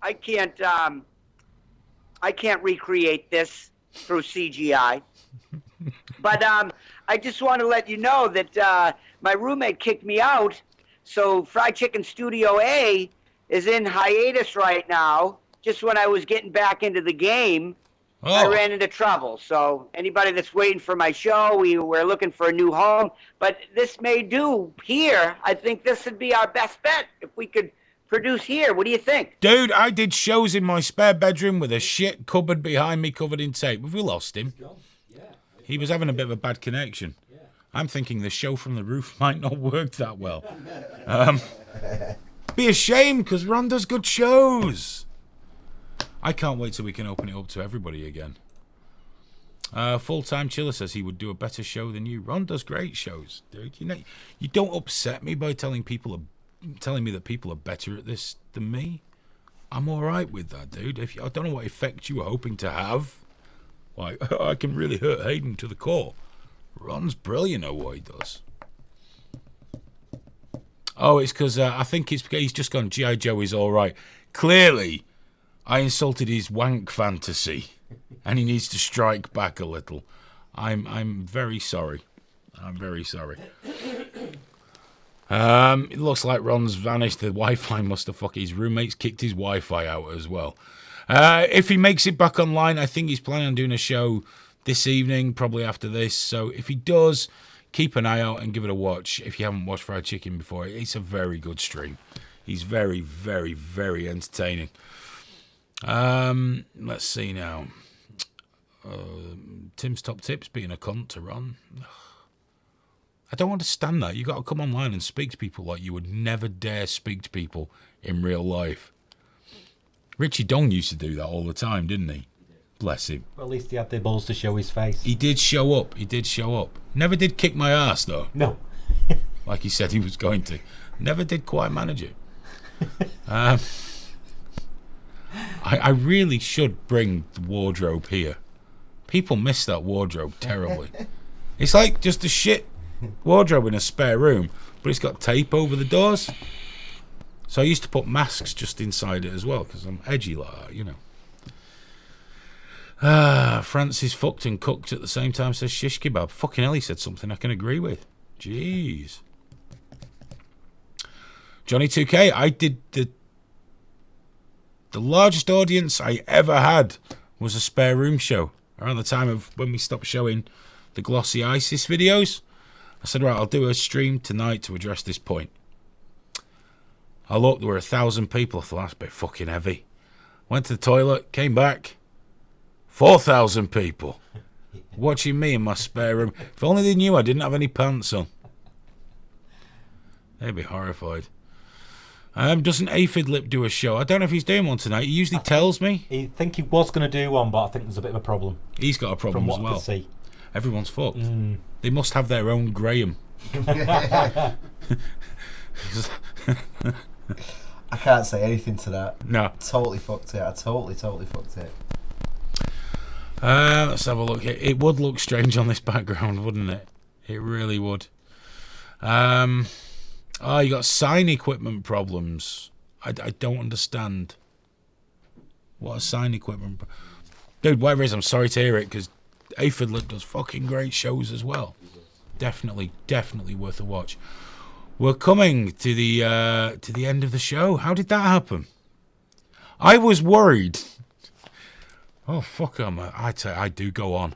I can't recreate this through CGI. But I just want to let you know that my roommate kicked me out, so Fried Chicken Studio A is in hiatus right now, just when I was getting back into the game. I Oh. ran into trouble. So anybody that's waiting for my show, we're looking for a new home. But this may do here. I think this would be our best bet if we could produce here. What do you think? Dude, I did shows in my spare bedroom with a shit cupboard behind me covered in tape. Have we lost him? He was having a bit of a bad connection. I'm thinking the show from the roof might not work that well. Be a shame, because Ron does good shows. I can't wait till we can open it up to everybody again. Full-time Chiller says he would do a better show than you. Ron does great shows, dude. You don't upset me by telling me that people are better at this than me. I'm all right with that, dude. I don't know what effect you were hoping to have. Like, I can really hurt Hayden to the core. Ron's brilliant at what he does. Oh, it's because I think it's because he's just gone, G.I. Joe is all right. Clearly, I insulted his wank fantasy, and he needs to strike back a little. I'm very sorry. I'm very sorry. It looks like Ron's vanished. The Wi-Fi must have fucked. His roommates kicked his Wi-Fi out as well. If he makes it back online, I think he's planning on doing a show this evening, probably after this. So if he does, keep an eye out and give it a watch. If you haven't watched Fried Chicken before, it's a very good stream. He's very, very, very entertaining. Let's see now. Tim's top tips being a cunt to Ron. I don't understand that. You got to come online and speak to people like you would never dare speak to people in real life. Richie Dong used to do that all the time, didn't he? Bless him. Well, at least he had the balls to show his face. He did show up. He did show up. Never did kick my ass, though. No. Like he said he was going to. Never did quite manage it. I really should bring the wardrobe here. People miss that wardrobe terribly. It's like just a shit wardrobe in a spare room, but it's got tape over the doors. So I used to put masks just inside it as well, because I'm edgy like that, you know. Francis fucked and cooked at the same time, says shish kebab. Fucking hell, he said something I can agree with. Jeez. Johnny 2K, I did the largest audience I ever had was a spare room show. Around the time of when we stopped showing the glossy ISIS videos, I said, right, I'll do a stream tonight to address this point. I looked, there were 1,000 people. I thought, that's a bit fucking heavy. Went to the toilet, came back, 4,000 people watching me in my spare room. If only they knew I didn't have any pants on. They'd be horrified. Doesn't Aphid Lip do a show? I don't know if he's doing one tonight. He usually tells me. I think he was going to do one, but I think there's a bit of a problem. He's got a problem from what as well. I can see. Everyone's fucked. They must have their own Graham. I can't say anything to that. No. Totally fucked it. I totally fucked it. Let's have a look. It would look strange on this background, wouldn't it? It really would. Oh, you got sign equipment problems. I don't understand. What a sign equipment... Dude, whatever it is, I'm sorry to hear it, because Aphid Lip does fucking great shows as well. Definitely worth a watch. We're coming to the end of the show. How did that happen? I was worried. Oh, fuck, I do go on.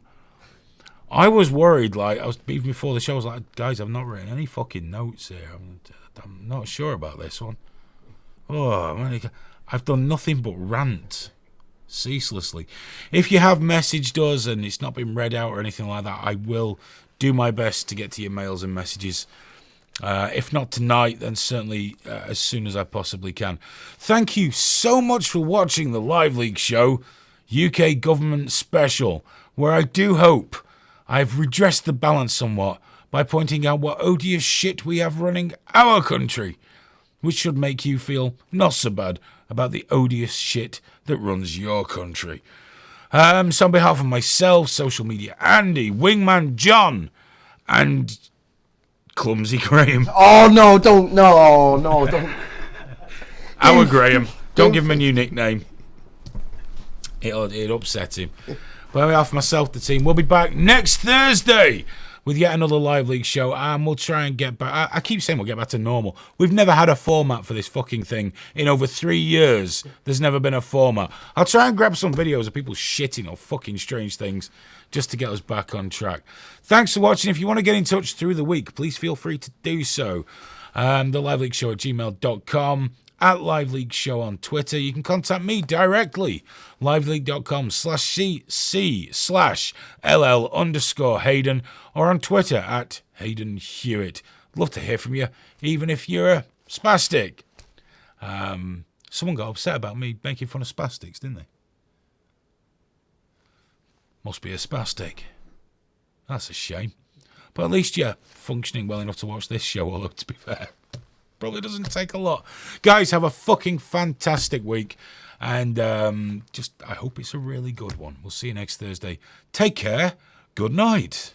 I was worried, like, even before the show, I was like, guys, I've not written any fucking notes here. I'm not sure about this one. Oh, man, I've done nothing but rant ceaselessly. If you have messaged us and it's not been read out or anything like that, I will do my best to get to your mails and messages. If not tonight, then certainly as soon as I possibly can. Thank you so much for watching the LiveLeak Show UK Government Special, where I do hope I've redressed the balance somewhat by pointing out what odious shit we have running our country, which should make you feel not so bad about the odious shit that runs your country. So on behalf of myself, Social Media Andy, Wingman John, and Clumsy Graham. Oh no, don't. Our Graham. Don't give him a new nickname. It'd upset him. But on behalf of myself, the team, we'll be back next Thursday with yet another LiveLeak show, and we'll try and get back. I keep saying we'll get back to normal. We've never had a format for this fucking thing in over 3 years. There's never been a format. I'll try and grab some videos of people shitting or fucking strange things just to get us back on track. Thanks for watching. If you want to get in touch through the week, please feel free to do so. The LiveLeakShow at gmail.com. At LiveLeak Show on Twitter. You can contact me directly. liveleak.com/c/LL_Hayden or on Twitter at Hayden Hewitt. Love to hear from you, even if you're a spastic. Someone got upset about me making fun of spastics, didn't they? Must be a spastic. That's a shame. But at least you're functioning well enough to watch this show, although to be fair, probably doesn't take a lot. Guys, have a fucking fantastic week. And I hope it's a really good one. We'll see you next Thursday. Take care. Good night.